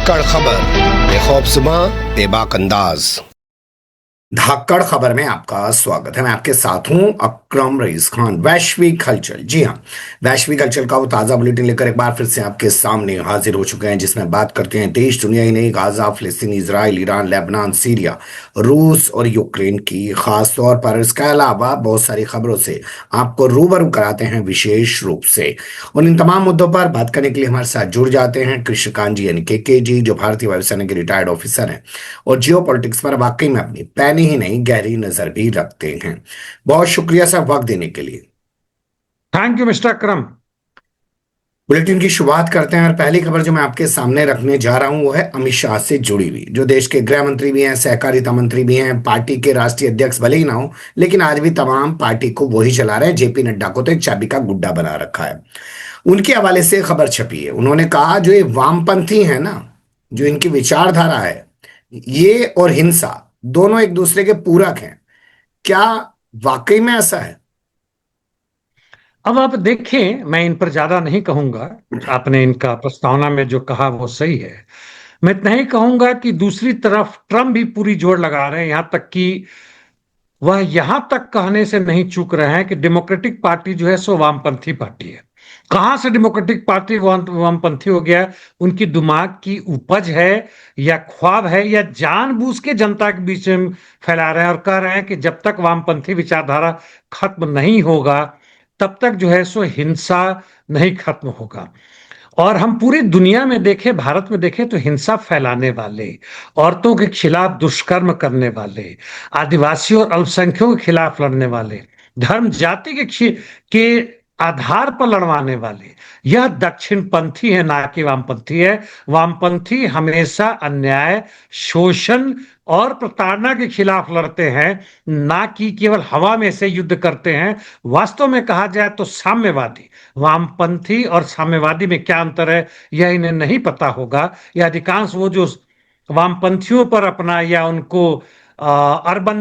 धाकड़ खबर, बेखौफसमा बेबाक अंदाज। धाकड़ खबर में आपका स्वागत है। मैं आपके साथ हूं अकरम रईस खान। वैश्विक हलचल, जी हां, वैश्विक हलचल का वो ताजा बुलेटिन लेकर एक बार फिर से आपके सामने हाजिर हो चुके हैं, जिसमें बात करते हैं देश दुनिया ही नहीं, गाजा, फिलिस्तीन, इजराइल, ईरान, लेबनान, सीरिया, रूस और यूक्रेन की खास तौर पर। इसके अलावा बहुत सारी खबरों से आपको रूबरू कराते हैं विशेष रूप से। और इन तमाम मुद्दों पर बात करने के लिए हमारे साथ जुड़ जाते हैं कृष्णकांत जी यानी के जी, जो भारतीय वायुसेना के रिटायर्ड ऑफिसर हैं और जियो पॉलिटिक्स पर वाकई में अपनी पैनी ही नहीं गहरी नजर भी रखते हैं। बहुत शुक्रिया सर वक्त देने के लिए। Thank you mister Akram. Bulletin की शुरुआत करते हैं और पहली खबर जो मैं आपके सामने रखने जा रहा हूं वो है अमित शाह से जुड़ी हुई, जो देश के गृह मंत्री भी हैं, सहकारिता मंत्री भी हैं, पार्टी के राष्ट्रीय अध्यक्ष भले ही ना हो, लेकिन आज भी तमाम पार्टी को वही चला रहे हैं। जेपी नड्डा को तो एक चाबी का गुड्डा बना रखा है। उनके हवाले से खबर छपी है। उन्होंने कहा जो ये वामपंथी है ना, जो इनकी विचारधारा है, ये और हिंसा दोनों एक दूसरे के पूरक हैं। क्या वाकई में ऐसा है? अब आप देखें, मैं इन पर ज्यादा नहीं कहूंगा। आपने इनका प्रस्तावना में जो कहा वो सही है। मैं इतना ही कहूंगा कि दूसरी तरफ ट्रम्प भी पूरी जोर लगा रहे हैं, यहां तक कि वह यहां तक कहने से नहीं चूक रहे हैं कि डेमोक्रेटिक पार्टी जो है सो वामपंथी पार्टी है। कहां से डेमोक्रेटिक पार्टी वामपंथी हो गया? उनकी दिमाग की उपज है या ख्वाब है या जानबूझ के जनता के बीच में फैला रहे हैं और कह रहे हैं कि जब तक वामपंथी विचारधारा खत्म नहीं होगा तब तक जो है सो हिंसा नहीं खत्म होगा। और हम पूरी दुनिया में देखें, भारत में देखें तो हिंसा फैलाने वाले, औरतों के खिलाफ दुष्कर्म करने वाले, आदिवासियों और अल्पसंख्यकों के खिलाफ लड़ने वाले, धर्म जाति के आधार पर लड़वाने वाले, यह दक्षिणपंथी है, ना कि वामपंथी है। वामपंथी हमेशा अन्याय, शोषण और प्रताड़ना के खिलाफ लड़ते हैं, ना कि केवल हवा में से युद्ध करते हैं। वास्तव में कहा जाए तो साम्यवादी, वामपंथी और साम्यवादी में क्या अंतर है यह इन्हें नहीं पता होगा। यह अधिकांश वो जो वामपंथियों पर अपना या उनको अर्बन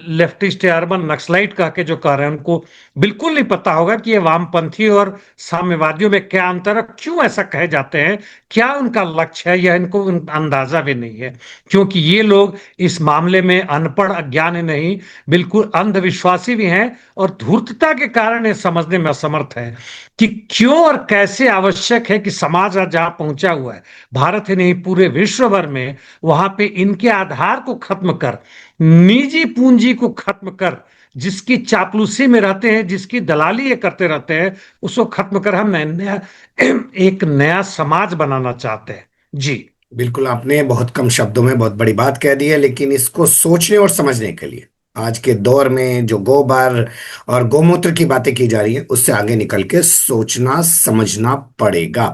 लेफ्टिस्ट या अर्बन नक्सलाइट कह के जो कह रहे हैं, उनको बिल्कुल नहीं पता होगा कि ये वामपंथी और साम्यवादियों में क्या अंतर है, क्यों ऐसा कहे जाते हैं, क्या उनका लक्ष्य है, यह इनको अंदाजा भी नहीं है। क्योंकि ये लोग इस मामले में अनपढ़, अज्ञानी नहीं, बिल्कुल अंधविश्वासी भी हैं और धूर्तता के कारण ये समझने में असमर्थ है कि क्यों और कैसे आवश्यक है कि समाज आज जहां पहुंचा हुआ है, भारत ही नहीं पूरे विश्व भर में, वहां पे इनके आधार को खत्म कर, निजी पूंजी को खत्म कर, जिसकी चापलूसी में रहते हैं, जिसकी दलाली ये करते रहते हैं, उसको खत्म कर हम एक नया समाज बनाना चाहते हैं। जी बिल्कुल, आपने बहुत कम शब्दों में बहुत बड़ी बात कह दी है, लेकिन इसको सोचने और समझने के लिए आज के दौर में जो गोबर और गोमूत्र की बातें की जा रही है, उससे आगे निकल के सोचना समझना पड़ेगा।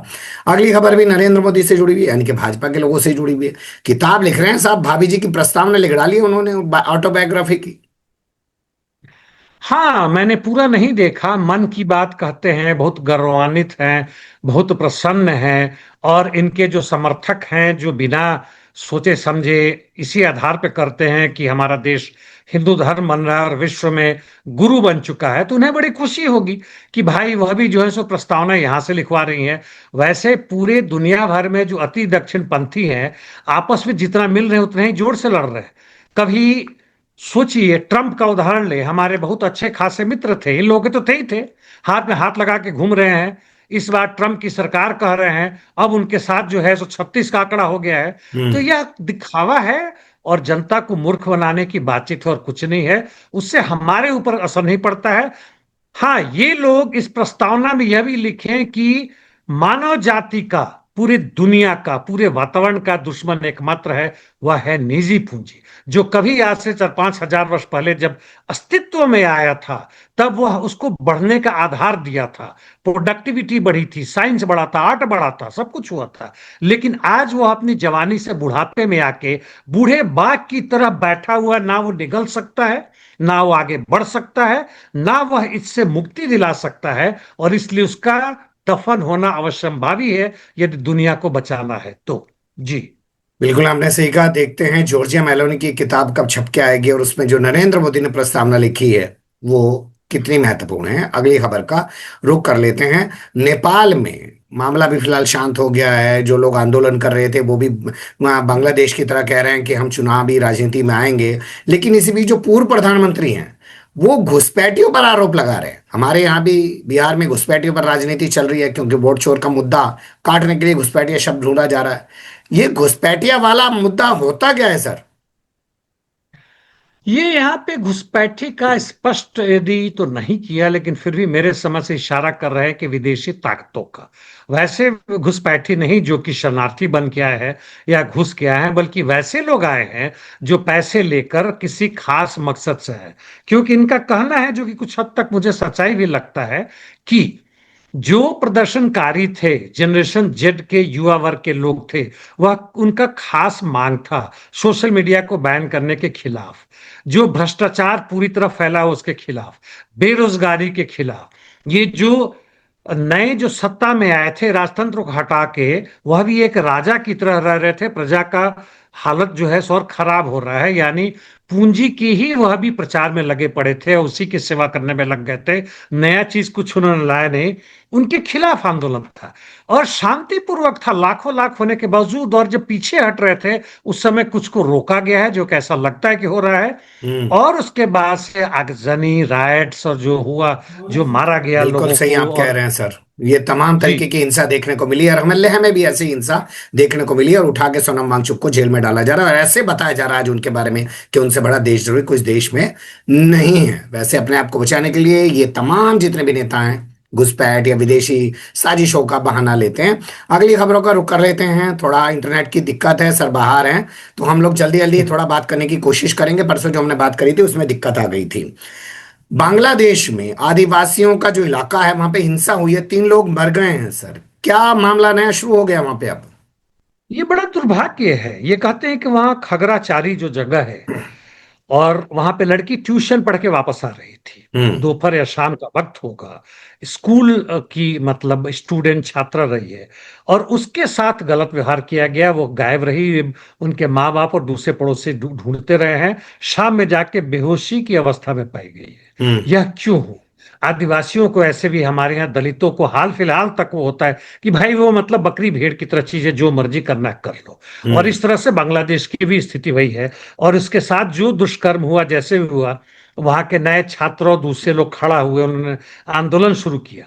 अगली खबर भी नरेंद्र मोदी से जुड़ी हुई है, यानी कि भाजपा के लोगों से जुड़ी हुई है। किताब लिख रहे हैं साहब, भाभी जी की प्रस्तावना लिख डाली है उन्होंने, ऑटोबायोग्राफी की। हाँ, मैंने पूरा नहीं देखा। मन की बात कहते हैं, बहुत गौरवान्वित हैं, बहुत प्रसन्न हैं, और इनके जो समर्थक हैं जो बिना सोचे समझे इसी आधार पे करते हैं कि हमारा देश हिंदू धर्म बन रहा है और विश्व में गुरु बन चुका है, तो उन्हें बड़ी खुशी होगी कि भाई वह भी जो है सो प्रस्तावना यहां से लिखवा रही हैं। वैसे पूरे दुनिया भर में जो अति दक्षिण पंथी हैं, आपस में जितना मिल रहे हैं उतने ही जोर से लड़ रहे हैं। कभी सोचिए, ट्रंप का उदाहरण ले, हमारे बहुत अच्छे खासे मित्र थे, इन लोगों के तो थे ही थे, हाथ में हाथ लगा के घूम रहे हैं। इस बार ट्रंप की सरकार कह रहे हैं, अब उनके साथ जो है सो 36 का आंकड़ा हो गया है। तो हम्म। यह दिखावा है और जनता को मूर्ख बनाने की बातचीत है और कुछ नहीं है। उससे हमारे ऊपर असर नहीं पड़ता है। हाँ, ये लोग इस प्रस्तावना में यह भी लिखें कि मानव जाति का, पूरी दुनिया का, पूरे वातावरण का दुश्मन एकमात्र है, वह है निजी पूंजी, जो कभी आज से 4-5 हजार वर्ष पहले जब अस्तित्व में आया था, तब वह उसको बढ़ने का आधार दिया था। प्रोडक्टिविटी बढ़ी थी, साइंस बढ़ा था, आर्ट बढ़ा था, सब कुछ हुआ था। लेकिन आज वह अपनी जवानी से बुढ़ापे में आके बूढ़े बाघ की तरह बैठा हुआ, ना वो निगल सकता है, ना वो आगे बढ़ सकता है, ना वह इससे मुक्ति दिला सकता है, और इसलिए उसका दफन होना अवश्यंभावी है यदि दुनिया को बचाना है तो। जी बिल्कुल, आपने सही कहा। देखते हैं जॉर्जिया मेलोनी की किताब कब छप के आएगी और उसमें जो नरेंद्र मोदी ने प्रस्तावना लिखी है वो कितनी महत्वपूर्ण है। अगली खबर का रुख कर लेते हैं। नेपाल में मामला भी फिलहाल शांत हो गया है। जो लोग आंदोलन कर रहे थे वो भी वहाँ बांग्लादेश की तरह कह रहे हैं कि हम चुनावी राजनीति में आएंगे। लेकिन इसी बीच जो पूर्व प्रधानमंत्री हैं वो घुसपैठियों पर आरोप लगा रहे हैं। हमारे यहाँ भी बिहार में घुसपैठियों पर राजनीति चल रही है, क्योंकि वोट चोर का मुद्दा काटने के लिए घुसपैठिया शब्द ढूंढा जा रहा है। ये घुसपैठिया वाला मुद्दा होता क्या है सर? ये यहाँ पे घुसपैठी का स्पष्ट यदि तो नहीं किया, लेकिन फिर भी मेरे समझ से इशारा कर रहे हैं कि विदेशी ताकतों का। वैसे घुसपैठी नहीं जो कि शरणार्थी बन के आए हैं या घुस के आए हैं, बल्कि वैसे लोग आए हैं जो पैसे लेकर किसी खास मकसद से है। क्योंकि इनका कहना है, जो कि कुछ हद तक मुझे सच्चाई भी लगता है, कि जो प्रदर्शनकारी थे, जनरेशन जेड के युवा वर्ग के लोग थे, वह उनका खास मांग था सोशल मीडिया को बैन करने के खिलाफ, जो भ्रष्टाचार पूरी तरह फैला हो उसके खिलाफ, बेरोजगारी के खिलाफ। ये जो नए जो सत्ता में आए थे राजतंत्र को हटा के, वह भी एक राजा की तरह रह रहे थे। प्रजा का हालत जो है सो और खराब हो रहा है, यानी पूंजी की ही वह भी प्रचार में लगे पड़े थे, उसी की सेवा करने में लग गए थे। नया चीज कुछ उन्होंने लाया नहीं। उनके खिलाफ आंदोलन था और शांतिपूर्वक था, लाखों लाख होने के बावजूद। और जब पीछे हट रहे थे उस समय कुछ को रोका गया है, जो कैसा लगता है कि हो रहा है। हम्म। और उसके बाद से आगजनी, राइट्स और जो हुआ, जो मारा गया बिल्कुल लोगों सही को। आप कह और रहे हैं सर। ये तमाम जी, तरीके की हिंसा देखने को मिली, और हमले में भी ऐसी हिंसा देखने को मिली, और उठा के सोनम वांगचुक को जेल में डाला जा रहा है, और ऐसे बताया जा रहा है आज उनके बारे में कि उनसे बड़ा देशद्रोही कुछ देश में नहीं है। वैसे अपने आप को बचाने के लिए ये तमाम जितने भी नेता हैं घुसपैठ या विदेशी साजिशों का बहाना लेते हैं। अगली खबरों का रुख कर लेते हैं। थोड़ा इंटरनेट की दिक्कत है सर, बाहर हैं, तो हम लोग जल्दी जल्दी थोड़ा बात करने की कोशिश करेंगे। परसों जो हमने बात करी थी उसमें दिक्कत आ गई थी। बांग्लादेश में आदिवासियों का जो इलाका है वहां पे हिंसा हुई है, 3 लोग मर गए हैं सर। क्या मामला नया शुरू हो गया वहां पे अब? ये बड़ा दुर्भाग्य है। ये कहते हैं कि वहां खगराचारी जो जगह है, और वहां पे लड़की ट्यूशन पढ़ के वापस आ रही थी। हम्म। दोपहर या शाम का वक्त होगा। स्कूल की मतलब स्टूडेंट छात्रा रही है, और उसके साथ गलत व्यवहार किया गया। वो गायब रही। उनके माँ बाप और दूसरे पड़ोसी ढूंढते रहे हैं। शाम में जाके बेहोशी की अवस्था में पाई गई है। हम्म। यह क्यों हो? आदिवासियों को, ऐसे भी हमारे यहाँ दलितों को हाल फिलहाल तक वो होता है कि भाई वो मतलब बकरी भेड़ की तरह चीज है, जो मर्जी करना है कर लो। और हम्म। इस तरह से बांग्लादेश की भी स्थिति वही है। और इसके साथ जो दुष्कर्म हुआ, जैसे भी हुआ, वहां के नए छात्र और दूसरे लोग खड़ा हुए, उन्होंने आंदोलन शुरू किया।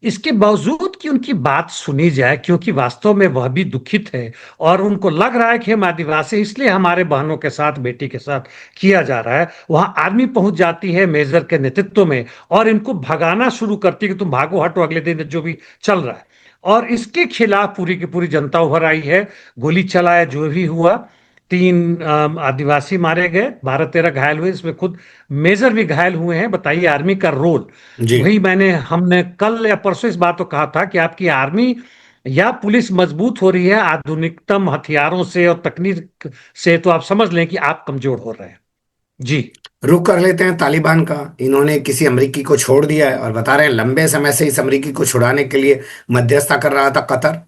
इसके बावजूद कि उनकी बात सुनी जाए, क्योंकि वास्तव में वह भी दुखित है, और उनको लग रहा है कि हम आदिवासी इसलिए हमारे बहनों के साथ, बेटी के साथ किया जा रहा है। वहां आर्मी पहुंच जाती है मेजर के नेतृत्व में, और इनको भगाना शुरू करती है कि तुम भागो हटो, अगले दिन जो भी चल रहा है। और इसके खिलाफ पूरी की पूरी जनता उभर आई है। गोली चलाया, जो भी हुआ। 3 आदिवासी मारे गए, 12-13 घायल हुए, इसमें खुद मेजर भी घायल हुए हैं। बताइए आर्मी का रोल। जी। वही हमने कल या परसों इस बात को कहा था कि आपकी आर्मी या पुलिस मजबूत हो रही है आधुनिकतम हथियारों से और तकनीक से, तो आप समझ लें कि आप कमजोर हो रहे हैं। जी। रुक कर लेते हैं तालिबान का। इन्होंने किसी अमरीकी को छोड़ दिया है, और बता रहे हैं लंबे समय से इस अमरीकी को छुड़ाने के लिए मध्यस्थता कर रहा था कतर।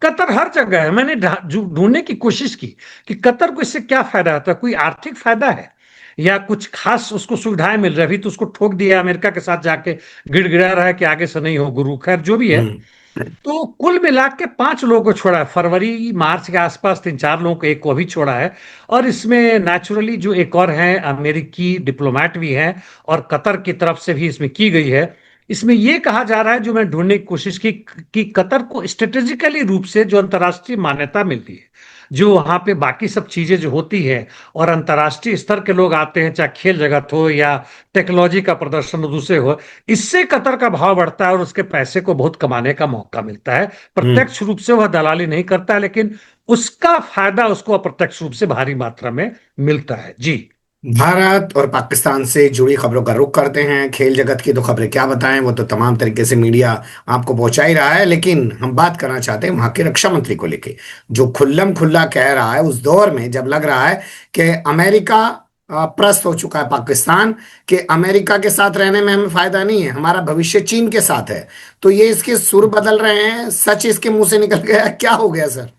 कतर हर जगह है। मैंने ढूंढने की कोशिश की कि कतर को इससे क्या फायदा होता है। कोई आर्थिक फायदा है या कुछ खास उसको सुविधाएं मिल रही, तो उसको ठोक दिया अमेरिका के साथ जाके, गिड़गिड़ा रहा है कि आगे से नहीं हो गुरु। खैर जो भी है, हम्म। तो कुल मिला के 5 लोगों को छोड़ा है। फरवरी मार्च के आसपास 3-4 लोगों को, एक को भी छोड़ा है। और इसमें नेचुरली जो एक और है अमेरिकी डिप्लोमेट भी है, और कतर की तरफ से भी इसमें की गई है। इसमें यह कहा जा रहा है, जो मैं ढूंढने की कोशिश की, कि कतर को स्ट्रेटेजिकली रूप से जो अंतर्राष्ट्रीय मान्यता मिलती है, जो वहां पे बाकी सब चीजें जो होती है, और अंतर्राष्ट्रीय स्तर के लोग आते हैं, चाहे खेल जगत हो या टेक्नोलॉजी का प्रदर्शन हो, दूसरे हो, इससे कतर का भाव बढ़ता है और उसके पैसे को बहुत कमाने का मौका मिलता है। हम्म। प्रत्यक्ष रूप से वह दलाली नहीं करता है, लेकिन उसका फायदा उसको अप्रत्यक्ष रूप से भारी मात्रा में मिलता है। जी। भारत और पाकिस्तान से जुड़ी खबरों का रुख करते हैं। खेल जगत की तो खबरें क्या बताएं, वो तो तमाम तरीके से मीडिया आपको पहुंचा ही रहा है, लेकिन हम बात करना चाहते हैं वहां के रक्षा मंत्री को लेके, जो खुल्लम खुल्ला कह रहा है उस दौर में जब लग रहा है कि अमेरिका प्रस्त हो चुका है पाकिस्तान, कि अमेरिका के साथ रहने में हमें फायदा नहीं है, हमारा भविष्य चीन के साथ है। तो ये इसके सुर बदल रहे हैं, सच इसके मुंह से निकल गया, क्या हो गया सर?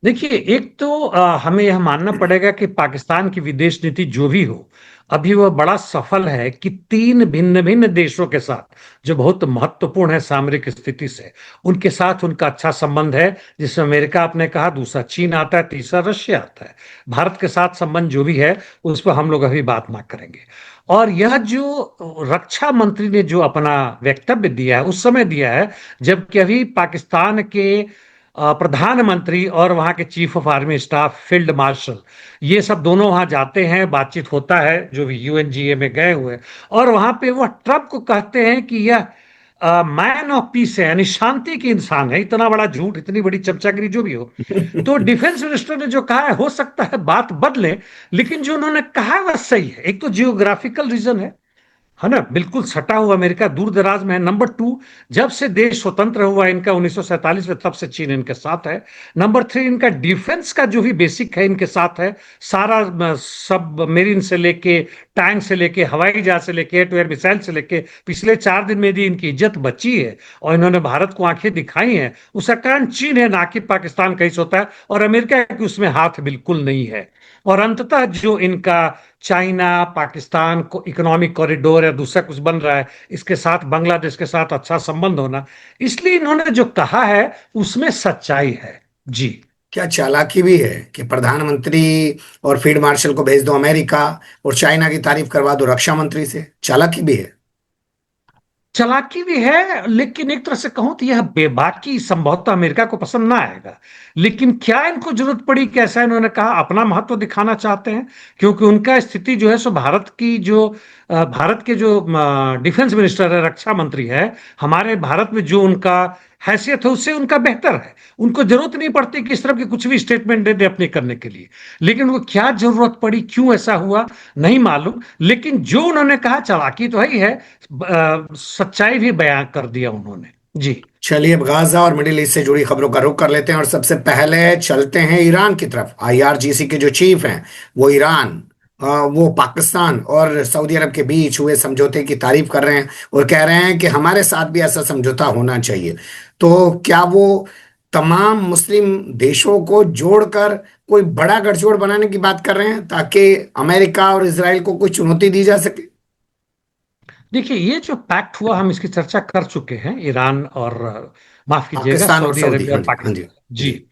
देखिए, एक तो हमें यह मानना पड़ेगा कि पाकिस्तान की विदेश नीति जो भी हो, अभी वह बड़ा सफल है कि तीन भिन्न भिन्न देशों के साथ जो बहुत महत्वपूर्ण है सामरिक स्थिति से, उनके साथ उनका अच्छा संबंध है। जिसमें अमेरिका आपने कहा, दूसरा चीन आता है, तीसरा रशिया आता है। भारत के साथ संबंध जो भी है उस पर हम लोग अभी बात ना करेंगे। और यह जो रक्षा मंत्री ने जो अपना वक्तव्य दिया है, उस समय दिया है जबकि अभी पाकिस्तान के प्रधानमंत्री और वहां के chief of army staff, field marshal, ये सब दोनों वहां जाते हैं, बातचीत होता है, जो भी यूएनजीए में गए हुए। और वहां पे वह ट्रंप को कहते हैं कि यह मैन ऑफ पीस है, यानी शांति के इंसान है। इतना बड़ा झूठ, इतनी बड़ी चमचागिरी जो भी हो। तो डिफेंस मिनिस्टर ने जो कहा है, हो सकता है बात बदले, लेकिन जो उन्होंने कहा है वह सही है। एक तो जियोग्राफिकल रीजन है ना, बिल्कुल सटा हुआ अमेरिका दूर दराज में है। नंबर टू, जब से देश स्वतंत्र हुआ इनका 1947 में, तब से चीन इनके साथ है। नंबर थ्री, इनका डिफेंस का जो भी बेसिक है इनके साथ है। सारा सब मेरीन से लेके, टैंक से लेके, हवाई जहाज से लेके, एयर टू एयर मिसाइल से लेके, पिछले 4 दिन में भी इनकी इज्जत बची है और इन्होंने भारत को आंखें दिखाई हैं। उसका कारण चीन है, ना कि पाकिस्तान कहीं से होता है। और अमेरिका की उसमें हाथ बिल्कुल नहीं है। और अंततः जो इनका चाइना पाकिस्तान को इकोनॉमिक कॉरिडोर या दूसरा कुछ बन रहा है, इसके साथ बांग्लादेश के साथ अच्छा संबंध होना, इसलिए इन्होंने जो कहा है उसमें सच्चाई है। जी। क्या चालाकी भी है कि प्रधानमंत्री और फील्ड मार्शल को भेज दो अमेरिका, और चाइना की तारीफ करवा दो रक्षा मंत्री से? चालाकी भी है। चालाकी भी है, लेकिन एक तरह से कहूं तो यह बेबाकी संभवतः अमेरिका को पसंद ना आएगा। लेकिन क्या इनको जरूरत पड़ी? कैसा, इन्होंने कहा अपना महत्व दिखाना चाहते हैं, क्योंकि उनका स्थिति जो है सो भारत के जो डिफेंस मिनिस्टर है, रक्षा मंत्री है, हमारे भारत में जो उनका हैसियत है उससे उनका बेहतर है। उनको जरूरत नहीं पड़ती कि इस तरह की कुछ भी स्टेटमेंट दे दे अपने करने के लिए। लेकिन उनको क्या जरूरत पड़ी, क्यों ऐसा हुआ, नहीं मालूम। लेकिन जो उन्होंने कहा, चालाकी तो है ही है, सच्चाई भी बयां कर दिया उन्होंने। जी। चलिए, अब गाजा और मिडिल ईस्ट से जुड़ी खबरों का रुख कर लेते हैं, और सबसे पहले चलते हैं ईरान की तरफ। आईआरजीसी के जो चीफ हैं वो ईरान, वो पाकिस्तान और सऊदी अरब के बीच हुए समझौते की तारीफ कर रहे हैं, और कह रहे हैं कि हमारे साथ भी ऐसा समझौता होना चाहिए। तो क्या वो तमाम मुस्लिम देशों को जोड़कर कोई बड़ा गठजोड़ बनाने की बात कर रहे हैं, ताकि अमेरिका और इसराइल को कोई चुनौती दी जा सके? देखिए, ये जो पैक्ट हुआ, हम इसकी चर्चा कर चुके हैं, ईरान और माफ कीजिएगा, पाकिस्तान और सऊदी सऊदी, अरबिया हाँ और जी, हाँ जी। पाकिस्तान। जी। जी।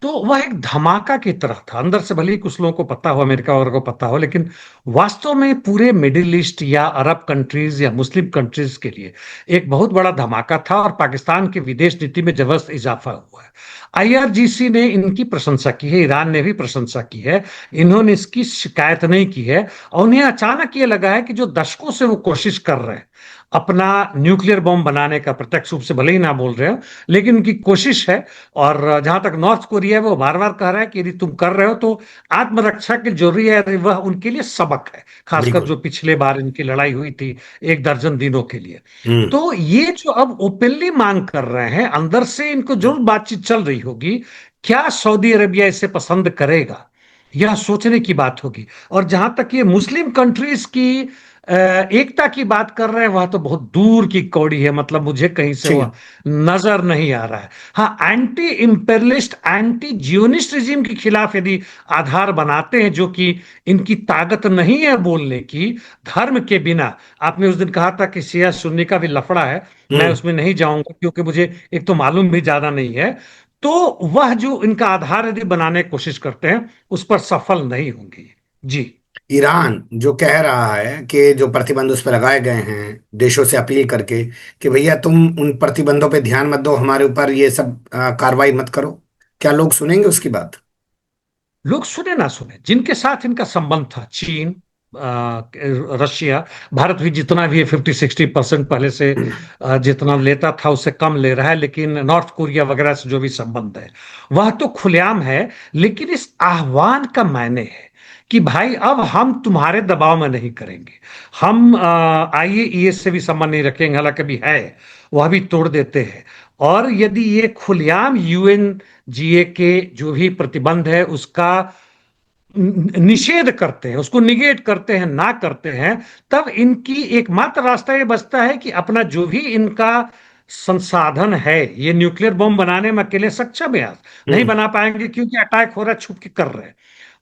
तो वह एक धमाका की तरह था। अंदर से भले ही कुछ लोगों को पता हो, अमेरिका और को पता हो, लेकिन वास्तव में पूरे मिडिल ईस्ट या अरब कंट्रीज या मुस्लिम कंट्रीज के लिए एक बहुत बड़ा धमाका था। और पाकिस्तान की विदेश नीति में जबरदस्त इजाफा हुआ है। आईआरजीसी ने इनकी प्रशंसा की है, ईरान ने भी प्रशंसा की है। इन्होंने इसकी शिकायत नहीं की है। और उन्हें अचानक ये लगा है कि जो दशकों से वो कोशिश कर रहे हैं अपना न्यूक्लियर बॉम्ब बनाने का, प्रत्यक्ष रूप से भले ही ना बोल रहे हो, लेकिन उनकी कोशिश है। और जहां तक नॉर्थ कोरिया है, वो बार बार कह रहा है कि यदि तुम कर रहे हो तो आत्मरक्षा की जरूरी है। वह उनके लिए सबक है, खासकर बिल्कुल। जो पिछले बार इनकी लड़ाई हुई थी 1 दर्जन दिनों के लिए। हम्म। तो ये जो अब ओपनली मांग कर रहे हैं, अंदर से इनको जरूर बातचीत चल रही होगी। क्या सऊदी अरेबिया इसे पसंद करेगा, यह सोचने की बात होगी। और जहां तक ये मुस्लिम कंट्रीज की एकता की बात कर रहे हैं, वह तो बहुत दूर की कौड़ी है। मतलब मुझे कहीं से ठीक है। वह नजर नहीं आ रहा है। हाँ, एंटी इंपेरलिस्ट, एंटी जियोनिस्ट रिजीम के खिलाफ यदि आधार बनाते हैं, जो कि इनकी ताकत नहीं है बोलने की, धर्म के बिना। आपने उस दिन कहा था कि शिया सुन्नी का भी लफड़ा है, मैं हम्म। उसमें नहीं जाऊंगा क्योंकि मुझे एक तो मालूम भी ज्यादा नहीं है। तो वह जो इनका आधार यदि बनाने की कोशिश करते हैं, उस पर सफल नहीं होंगी। जी। ईरान जो कह रहा है कि जो प्रतिबंध उस पर लगाए गए हैं, देशों से अपील करके कि भैया तुम उन प्रतिबंधों पे ध्यान मत दो, हमारे ऊपर ये सब कार्रवाई मत करो, क्या लोग सुनेंगे उसकी बात? लोग सुने ना सुने, जिनके साथ इनका संबंध था, चीन, रशिया, भारत भी जितना भी 50-60% पहले से जितना लेता था उससे कम ले रहा है। लेकिन नॉर्थ कोरिया वगैरह से जो भी संबंध है वह तो खुलेआम है। लेकिन इस आह्वान का मायने है कि भाई अब हम तुम्हारे दबाव में नहीं करेंगे। हम आईएईएस से भी संबंध नहीं रखेंगे, हालांकि भी है, वह भी तोड़ देते हैं। और यदि ये खुलेआम यूएनजीए के जो भी प्रतिबंध है उसका निषेध करते हैं, उसको निगेट करते हैं, ना करते हैं, तब इनकी एकमात्र रास्ता ये बचता है कि अपना जो भी इनका संसाधन है, ये न्यूक्लियर बम बनाने में अकेले सक्षम है आज, नहीं हम्म। बना पाएंगे क्योंकि अटैक हो रहा है, छुप के कर रहे हैं।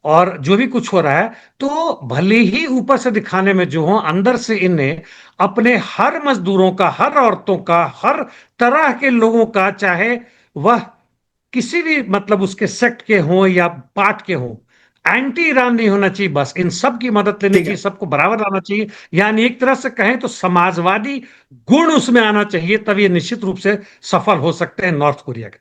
और जो भी कुछ हो रहा है, तो भले ही ऊपर से दिखाने में जो हो, अंदर से इन्हें अपने हर मजदूरों का, हर औरतों का, हर तरह के लोगों का, चाहे वह किसी भी मतलब उसके सेक्ट के हों या पार्ट के हों, एंटी ईरान नहीं होना चाहिए, बस इन सब की मदद लेनी ठीक चाहिए, है। सबको बराबर आना चाहिए। यानी एक तरह से कहें तो समाजवादी गुण उसमें आना चाहिए, तब ये निश्चित रूप से सफल हो सकते हैं नॉर्थ कोरिया के।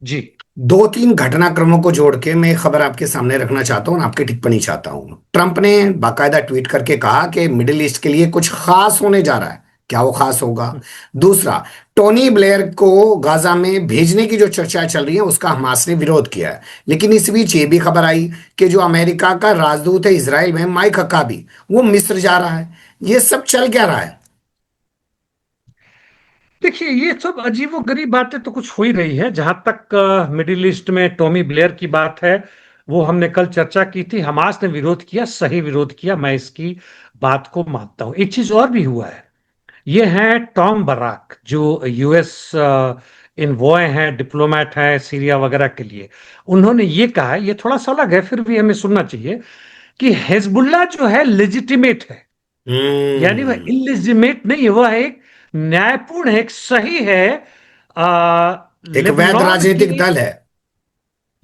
जी। दो तीन घटनाक्रमों को जोड़ के मैं एक खबर आपके सामने रखना चाहता हूं और आपकी टिप्पणी चाहता हूं। ट्रंप ने बाकायदा ट्वीट करके कहा कि मिडिल ईस्ट के लिए कुछ खास होने जा रहा है। क्या वो खास होगा? दूसरा, टोनी ब्लेयर को गाजा में भेजने की जो चर्चा चल रही है उसका हमास ने विरोध किया है। लेकिन इस बीच ये भी खबर आई कि जो अमेरिका का राजदूत है इसराइल में, माइक हक्काबी, वो मिस्र जा रहा है। ये सब चल क्या रहा है? देखिए, ये सब अजीबो गरीब बातें तो कुछ हो ही रही है। जहां तक मिडिल ईस्ट में टॉमी ब्लेयर की बात है, वो हमने कल चर्चा की थी, हमास ने विरोध किया, सही विरोध किया, मैं इसकी बात को मानता हूं। एक चीज और भी हुआ है, ये है टॉम बराक, जो यूएस इन्वॉय हैं, डिप्लोमेट हैं सीरिया वगैरह के लिए। उन्होंने ये कहा है, ये थोड़ा सा अलग है, फिर भी हमें सुनना चाहिए, कि हिजबुल्लाह जो है लेजिटिमेट है। यानी वह हम्म। इलिजिमेट नहीं है, वह एक न्यायपूर्ण है, एक सही है। एक वैध लेबनान राजनीतिक की, दल है।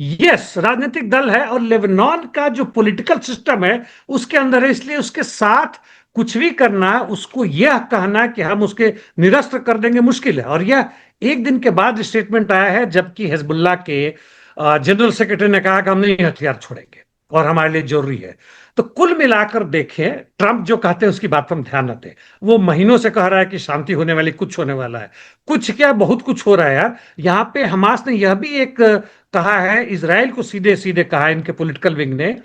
यस, राजनीतिक दल है, और लेबनान का जो पॉलिटिकल सिस्टम है उसके अंदर है। इसलिए उसके साथ कुछ भी करना, उसको यह कहना कि हम उसके निरस्त कर देंगे, मुश्किल है। और यह एक दिन के बाद स्टेटमेंट आया है, जबकि हिजबुल्लाह के जनरल सेक्रेटरी ने कहा कि हम नहीं हथियार छोड़ेंगे और हमारे लिए जरूरी है। तो कुल मिलाकर देखें, ट्रंप जो कहते हैं उसकी बात पर हम ध्यान न दें। वो महीनों से कह रहा है कि शांति होने वाली, कुछ होने वाला है, कुछ क्या, बहुत कुछ हो रहा है यार। यहाँ पे हमास ने यह भी एक कहा है, इसराइल को सीधे सीधे कहा है इनके पॉलिटिकल विंग ने,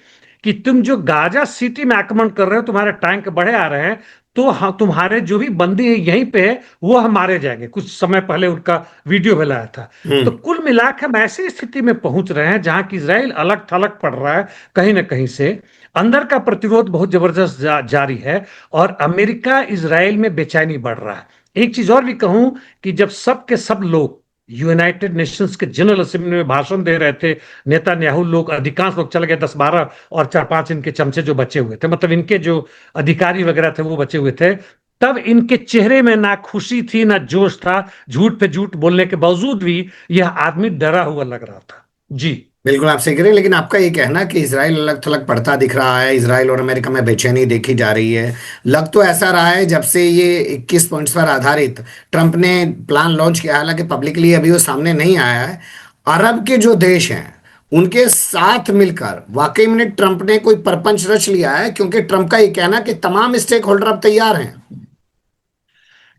कि तुम जो गाजा सिटी में आक्रमण कर रहे हो, तुम्हारे टैंक बढ़े आ रहे हैं, तो तुम्हारे जो भी बंदी है यहीं पे है, वो हम मारे जाएंगे। कुछ समय पहले उनका वीडियो भी लाया था। तो हम्म। कुल मिलाकर हम ऐसी स्थिति में पहुंच रहे हैं जहां कि इसराइल अलग थलग पड़ रहा है कहीं ना कहीं से। अंदर का प्रतिरोध बहुत जबरदस्त जारी है, और अमेरिका इसराइल में बेचैनी बढ़ रहा है। एक चीज और भी कहूं, कि जब सब के सब लोग यूनाइटेड नेशंस के जनरल असेंबली में भाषण दे रहे थे, नेतान्याहू लोग, अधिकांश लोग चल गए, 10-12, और 4-5 इनके चमचे जो बचे हुए थे, मतलब इनके जो अधिकारी वगैरह थे वो बचे हुए थे, तब इनके चेहरे में ना खुशी थी ना जोश था। झूठ पे झूठ बोलने के बावजूद भी यह आदमी डरा हुआ लग रहा था। जी। बिल्कुल आप सही कह रहे हैं, लेकिन आपका ये कहना कि इसराइल अलग थलग पड़ता दिख रहा है, इसराइल और अमेरिका में बेचैनी देखी जा रही है, लग तो ऐसा रहा है जब से ये 21 पॉइंट्स पर आधारित ट्रंप ने प्लान लॉन्च किया, हालांकि पब्लिकली अभी वो सामने नहीं आया है। अरब के जो देश हैं उनके साथ मिलकर वाकई में ट्रंप ने कोई परपंच रच लिया है, क्योंकि ट्रंप का ये कहना कि तमाम स्टेक होल्डर अब तैयार हैं।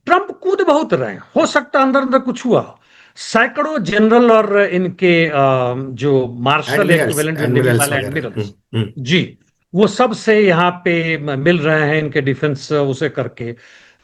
ट्रंप कूद बहुत रहे हैं, हो सकता है अंदर अंदर कुछ हुआ हो। सैकड़ों जनरल और इनके जो मार्शल एडमिरल्स इक्विवेलेंट जो नेवी एडमिरल्स वाले वगैरह। एडमिरल्स, हम्म। जी, वो सब से यहाँ पे मिल रहे हैं इनके डिफेंस उसे करके।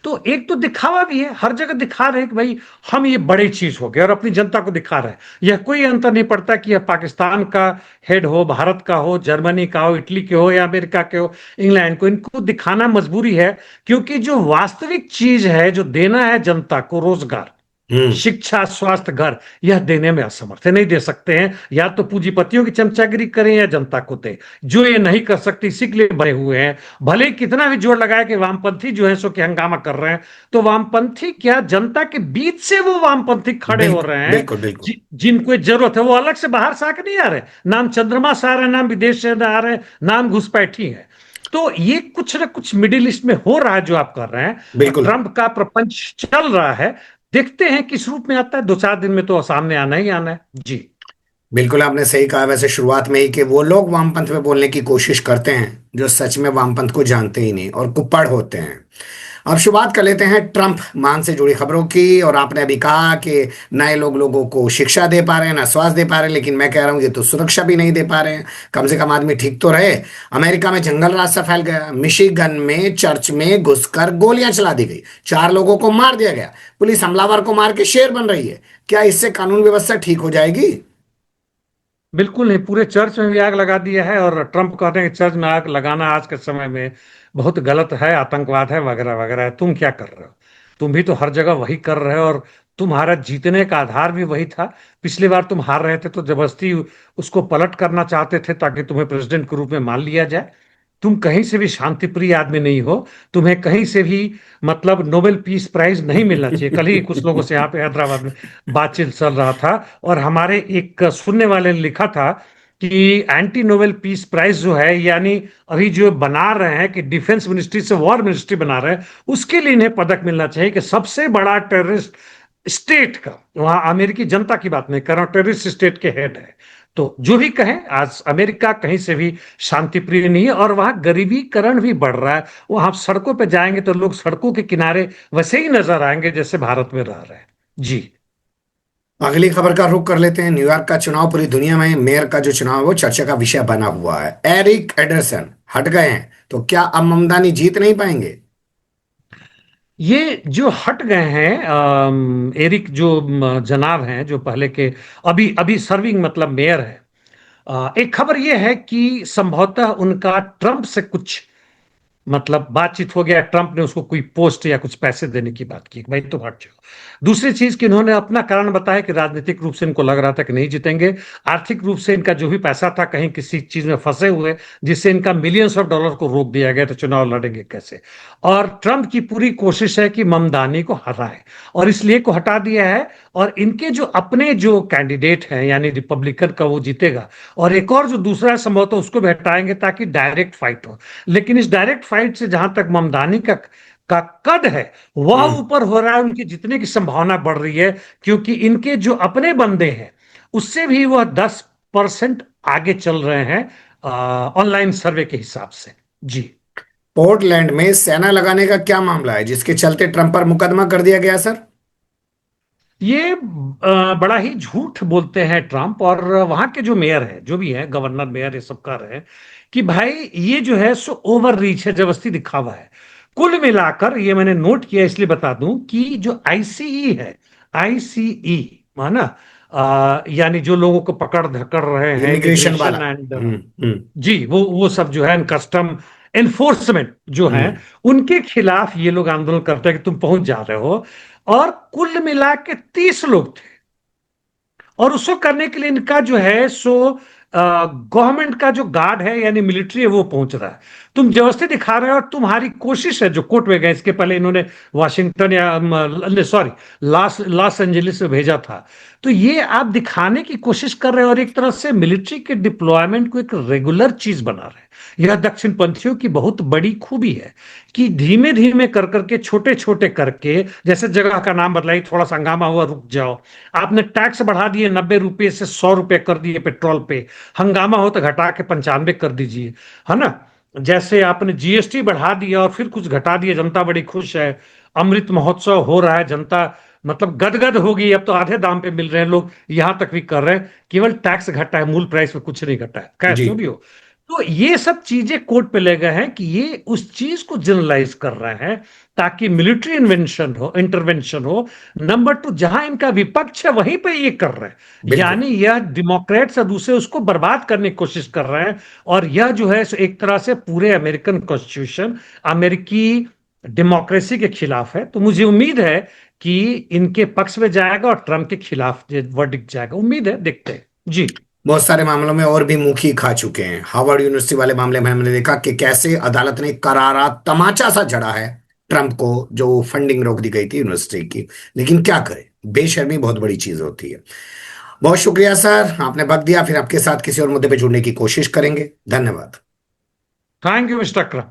तो एक तो दिखावा भी है, हर जगह दिखा रहे हैं कि भाई हम ये बड़ी चीज हो गए, और अपनी जनता को दिखा रहे हैं। यह कोई अंतर नहीं पड़ता कि यह पाकिस्तान का हेड हो, भारत का हो, जर्मनी का हो, इटली के हो, या अमेरिका के हो, इंग्लैंड को, इनको दिखाना मजबूरी है। क्योंकि जो वास्तविक चीज है, जो देना है जनता को, रोजगार, हम्म। शिक्षा, स्वास्थ्य, घर, यह देने में असमर्थ है, नहीं दे सकते हैं। या तो पूंजीपतियों की चमचागिरी करें या जनता को दे, जो ये नहीं कर सकते, इसी के लिए बने हुए हैं। भले ही कितना भी जोर लगाया कि वामपंथी जो है सो कि हंगामा कर रहे हैं, तो वामपंथी क्या, जनता के बीच से वो वामपंथी खड़े हो बिल्कुल रहे हैं, बिल्कुल बिल्कुल। जिनको जरूरत है। वो अलग से बाहर से आके नहीं आ रहे, नाम चंद्रमा से आ रहे हैं, नाम विदेश से आ रहे हैं, नाम घुसपैठी है। तो ये कुछ ना कुछ मिडिल ईस्ट में हो रहा है जो आप कर रहे हैं, और बिल्कुल ट्रंप का प्रपंच चल रहा है। देखते हैं किस रूप में आता है, 2-4 दिन में तो सामने आना ही आना है। जी। बिल्कुल आपने सही कहा वैसे शुरुआत में ही कि वो लोग वामपंथ में बोलने की कोशिश करते हैं जो सच में वामपंथ को जानते ही नहीं और कुप्पड़ होते हैं। अब शुरुआत कर लेते हैं ट्रंप मान से जुड़ी खबरों की। और आपने अभी कहा कि नए लोग लोगों को शिक्षा दे पा रहे हैं ना स्वास्थ्य दे पा रहे हैं, लेकिन मैं कह रहा हूं ये तो सुरक्षा भी नहीं दे पा रहे हैं। कम से कम आदमी ठीक तो रहे। अमेरिका में जंगल राज सा फैल गया, मिशिगन में चर्च में घुसकर गोलियां चला दी गई, 4 लोगों को मार दिया गया, पुलिस हमलावर को मार के शेर बन रही है। क्या इससे कानून व्यवस्था ठीक हो जाएगी? बिल्कुल नहीं, पूरे चर्च में भी आग लगा दिया है, और ट्रंप कहते हैं कि चर्च में आग लगाना आज के समय में बहुत गलत है, आतंकवाद है, वगैरह वगैरह। तुम क्या कर रहे हो? तुम भी तो हर जगह वही कर रहे हो, और तुम्हारा जीतने का आधार भी वही था। पिछली बार तुम हार रहे थे तो जबरदस्ती उसको पलट करना चाहते थे ताकि तुम्हें प्रेसिडेंट के रूप में मान लिया जाए। तुम कहीं से भी शांति प्रिय आदमी नहीं हो। तुम्हें कहीं से भी मतलब नोबेल पीस प्राइज नहीं मिलना चाहिए। कल ही कुछ लोगों से यहाँ पे हैदराबाद में बातचीत चल रहा था और हमारे एक सुनने वाले ने लिखा था कि एंटी नोबेल पीस प्राइज जो है, यानी अभी जो बना रहे हैं कि डिफेंस मिनिस्ट्री से वॉर मिनिस्ट्री बना रहे हैं, उसके लिए इन्हें पदक मिलना चाहिए कि सबसे बड़ा टेररिस्ट स्टेट का, वहां अमेरिकी जनता की बात नहीं कर रहा हूं, टेररिस्ट स्टेट के हेड है। तो जो भी कहें, आज अमेरिका कहीं से भी शांति प्रिय नहीं है और वहां गरीबीकरण भी बढ़ रहा है। वहां आप सड़कों पे जाएंगे तो लोग सड़कों के किनारे वैसे ही नजर आएंगे जैसे भारत में रह रहे हैं। जी। अगली खबर का रुख कर लेते हैं। न्यूयॉर्क का चुनाव पूरी दुनिया में मेयर का जो चुनाव है वो चर्चा का विषय बना हुआ है। एरिक एडरसन हट गए हैं, तो क्या अब ममदानी जीत नहीं पाएंगे? ये जो हट गए हैं एरिक जो जनाब हैं, जो पहले के अभी अभी सर्विंग मतलब मेयर है। एक खबर ये है कि संभवतः उनका ट्रंप से कुछ मतलब बातचीत हो गया। ट्रंप ने उसको कोई पोस्ट या कुछ पैसे देने की बात की, भाई तो हट जाओ। दूसरी चीज कि इन्होंने अपना कारण बताया कि राजनीतिक रूप से इनको लग रहा था कि नहीं जीतेंगे। आर्थिक रूप से इनका जो भी पैसा था कहीं किसी चीज में फंसे हुए, जिससे इनका मिलियंस ऑफ डॉलर को रोक दिया गया, तो चुनाव लड़ेंगे कैसे। और ट्रंप की पूरी कोशिश है कि ममदानी को हराए और इसलिए को हटा दिया है। और इनके जो अपने जो कैंडिडेट हैं यानी रिपब्लिकन का, वो जीतेगा। और एक और जो दूसरा संभवतः उसको भी हटाएंगे ताकि डायरेक्ट फाइट हो। लेकिन इस डायरेक्ट फाइट से जहां तक ममदानी का कद है वह ऊपर हो रहा है, उनकी जीतने की संभावना बढ़ रही है, क्योंकि इनके जो अपने बंदे हैं उससे भी वह 10% आगे चल रहे हैं ऑनलाइन सर्वे के हिसाब से। जी। पोर्टलैंड में सेना लगाने का क्या मामला है जिसके चलते ट्रंप पर मुकदमा कर दिया गया सर? ये बड़ा ही झूठ बोलते हैं ट्रंप और वहां के जो मेयर है, जो भी है, गवर्नर मेयर, ये सब कह रहे हैं कि भाई ये जो है सो ओवर रीच है, जबरदस्ती दिखावा है। कुल मिलाकर ये मैंने नोट किया इसलिए बता दूं कि जो आईसीई है, आईसीई माना यानी जो लोगों को पकड़ धकड़ रहे हैं, इमिग्रेशन वाला। इमिग्रेशन एंड हम्म। जी, वो सब जो है कस्टम एनफोर्समेंट जो है, हम्म। उनके खिलाफ ये लोग आंदोलन करते हैं कि तुम पहुंच जा रहे हो। और कुल मिला के 30 लोग थे और उसको करने के लिए इनका जो है सो गवर्नमेंट का जो गार्ड है यानी मिलिट्री है वो पहुंच रहा है। तुम जबरदस्ती दिखा रहे हो और तुम्हारी कोशिश है जो कोर्ट में गए, इसके पहले इन्होंने वाशिंगटन या सॉरी लॉस एंजलिस में भेजा था। तो ये आप दिखाने की कोशिश कर रहे हो और एक तरह से मिलिट्री के डिप्लॉयमेंट को एक रेगुलर चीज बना रहे हैं। यह दक्षिण पंथियों की बहुत बड़ी खूबी है कि धीमे धीमे कर करके, छोटे छोटे करके, जैसे जगह का नाम बदलाई, थोड़ा सा हंगामा हुआ, रुक जाओ। आपने टैक्स बढ़ा दिए 90 रुपए से 100 रुपए कर दिए पेट्रोल पे, हंगामा हो तो घटा के 95 कर दीजिए, है ना। जैसे आपने जीएसटी बढ़ा दिया और फिर कुछ घटा दिया, जनता बड़ी खुश है। अमृत महोत्सव हो रहा है, जनता मतलब गदगद हो गई, अब तो आधे दाम पे मिल रहे हैं, लोग यहां तक भी कर रहे हैं। केवल टैक्स घटा है, मूल प्राइस पे कुछ नहीं घटा है। खैर जी। जो भी हो, तो ये सब चीजें कोर्ट पे ले गए हैं कि ये उस चीज को जनरलाइज कर रहे हैं ताकि मिलिट्री इंटरवेंशन हो। नंबर 2, जहां इनका विपक्ष है वहीं पे ये कर रहे हैं, बिल्कुल। यानी यह डेमोक्रेट्स और दूसरे उसको बर्बाद करने की कोशिश कर रहे हैं। और यह जो है एक तरह से पूरे अमेरिकन कॉन्स्टिट्यूशन, अमेरिकी डेमोक्रेसी के खिलाफ है। तो मुझे उम्मीद है कि इनके पक्ष में जाएगा और ट्रंप के खिलाफ वर्डिक्ट जाएगा। उम्मीद है, देखते हैं। जी। बहुत सारे मामलों में और भी मुखी खा चुके हैं। हार्वर्ड यूनिवर्सिटी वाले मामले में हमने देखा कि कैसे अदालत ने करारा तमाचा सा जड़ा है ट्रंप को, जो फंडिंग रोक दी गई थी यूनिवर्सिटी की। लेकिन क्या करें, बेशर्मी बहुत बड़ी चीज होती है। बहुत शुक्रिया सर, आपने वक्त दिया। फिर आपके साथ किसी और मुद्दे पे जुड़ने की कोशिश करेंगे। धन्यवाद। Thank you mister Akram.